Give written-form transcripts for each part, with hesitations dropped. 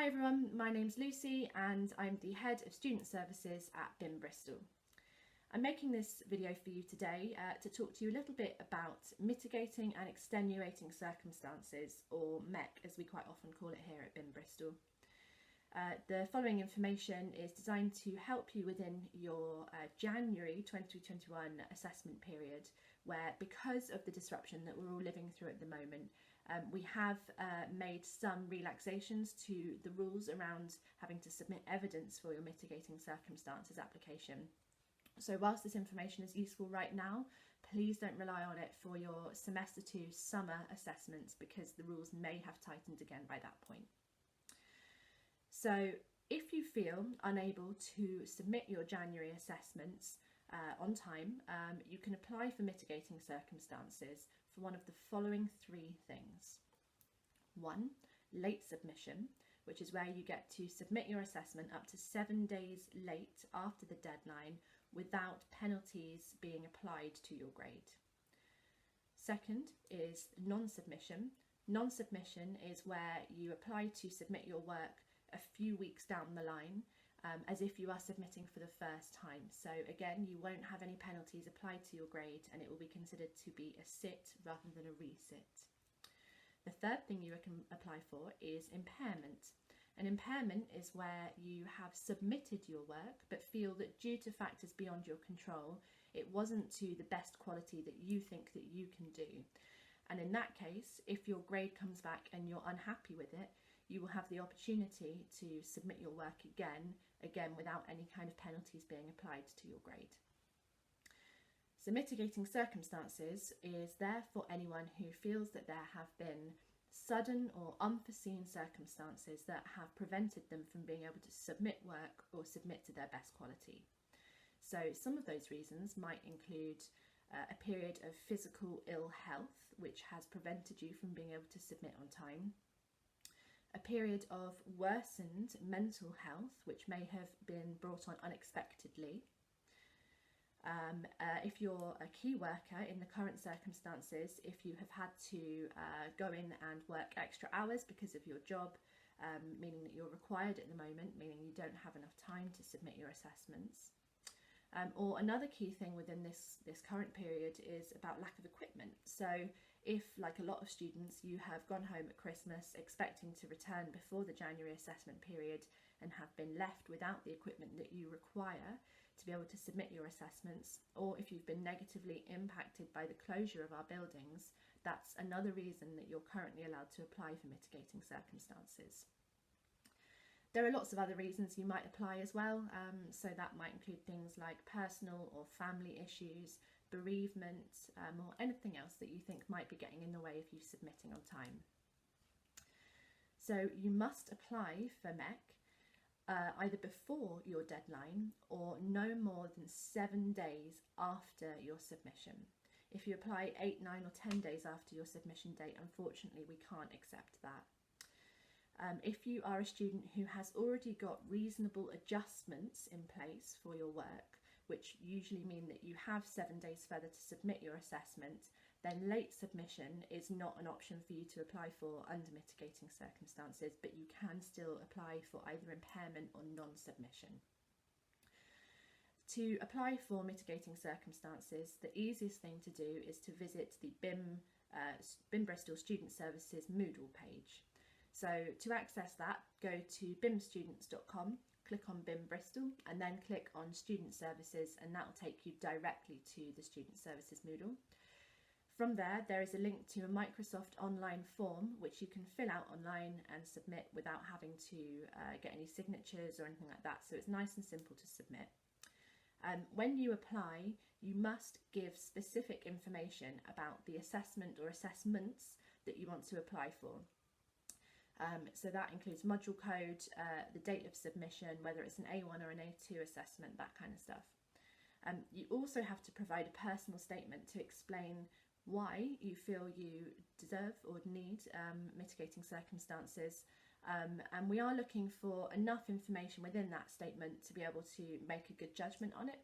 Hi everyone, my name's Lucy and I'm the Head of Student Services at BIM Bristol. I'm making this video for you today to talk to you a little bit about mitigating and extenuating circumstances, or MEC as we quite often call it here at BIM Bristol. The following information is designed to help you within your January 2021 assessment period, where because of the disruption that we're all living through at the moment, we have made some relaxations to the rules around having to submit evidence for your mitigating circumstances application. So whilst this information is useful right now, please don't rely on it for your semester 2 summer assessments because the rules may have tightened again by that point. So if you feel unable to submit your January assessments on time, you can apply for mitigating circumstances for one of the following three things. 1, late submission, which is where you get to submit your assessment up to 7 days late after the deadline without penalties being applied to your grade. Second is non-submission. Non-submission is where you apply to submit your work a few weeks down the line, as if you are submitting for the first time. So again, you won't have any penalties applied to your grade and it will be considered to be a sit rather than a resit. The third thing you can apply for is impairment. An impairment is where you have submitted your work but feel that due to factors beyond your control, it wasn't to the best quality that you think that you can do. And in that case, if your grade comes back and you're unhappy with it, you will have the opportunity to submit your work again without any kind of penalties being applied to your grade. So mitigating circumstances is there for anyone who feels that there have been sudden or unforeseen circumstances that have prevented them from being able to submit work or submit to their best quality. So some of those reasons might include a period of physical ill health, which has prevented you from being able to submit on time. A period of worsened mental health, which may have been brought on unexpectedly. If you're a key worker in the current circumstances, if you have had to go in and work extra hours because of your job, meaning that you're required at the moment, meaning you don't have enough time to submit your assessments. Or another key thing within this current period is about lack of equipment. So if, like a lot of students, you have gone home at Christmas expecting to return before the January assessment period and have been left without the equipment that you require to be able to submit your assessments, or if you've been negatively impacted by the closure of our buildings, that's another reason that you're currently allowed to apply for mitigating circumstances. There are lots of other reasons you might apply as well, so that might include things like personal or family issues, bereavement, or anything else that you think might be getting in the way of you submitting on time. So you must apply for MEC either before your deadline or no more than 7 days after your submission. If you apply 8, 9 or 10 days after your submission date, unfortunately we can't accept that. If you are a student who has already got reasonable adjustments in place for your work, which usually mean that you have 7 days further to submit your assessment, then late submission is not an option for you to apply for under mitigating circumstances, but you can still apply for either impairment or non-submission. To apply for mitigating circumstances, the easiest thing to do is to visit the BIM Bristol Student Services Moodle page. So to access that, go to bimstudents.com, click on BIM Bristol and then click on Student Services, and that will take you directly to the Student Services Moodle. From there is a link to a Microsoft online form which you can fill out online and submit without having to get any signatures or anything like that, so it's nice and simple to submit. When you apply, you must give specific information about the assessment or assessments that you want to apply for. So that includes module code, the date of submission, whether it's an A1 or an A2 assessment, that kind of stuff. You also have to provide a personal statement to explain why you feel you deserve or need mitigating circumstances, and we are looking for enough information within that statement to be able to make a good judgment on it.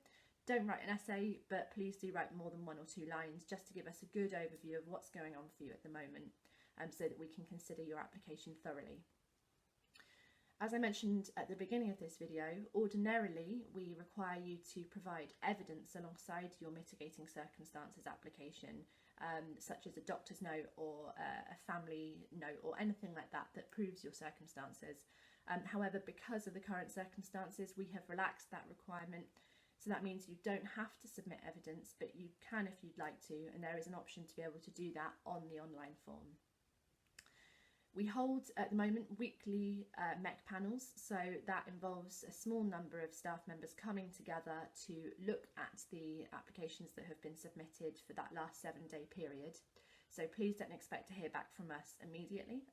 Don't write an essay, but please do write more than 1 or 2 lines just to give us a good overview of what's going on for you at the moment, so that we can consider your application thoroughly. As I mentioned at the beginning of this video, ordinarily we require you to provide evidence alongside your mitigating circumstances application, such as a doctor's note or a family note or anything like that that proves your circumstances. However, because of the current circumstances, we have relaxed that requirement. So that means you don't have to submit evidence, but you can if you'd like to, and there is an option to be able to do that on the online form. We hold at the moment weekly MEC panels, so that involves a small number of staff members coming together to look at the applications that have been submitted for that last 7-day period. So please don't expect to hear back from us immediately.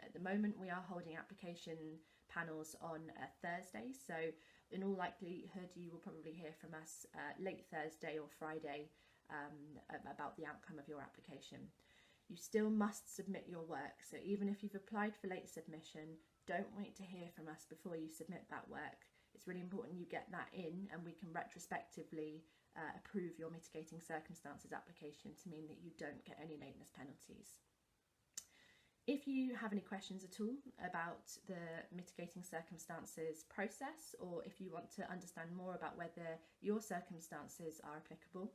At the moment we are holding application panels on Thursday, so in all likelihood you will probably hear from us late Thursday or Friday about the outcome of your application. You still must submit your work, so even if you've applied for late submission, don't wait to hear from us before you submit that work. It's really important you get that in, and we can retrospectively approve your mitigating circumstances application to mean that you don't get any lateness penalties. If you have any questions at all about the mitigating circumstances process, or if you want to understand more about whether your circumstances are applicable,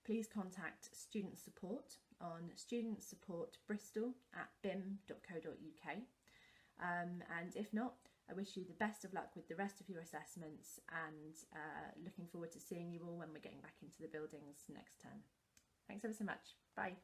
please contact Student Support on studentsupportbristol@bim.co.uk. And if not, I wish you the best of luck with the rest of your assessments, and looking forward to seeing you all when we're getting back into the buildings next term. Thanks ever so much. Bye.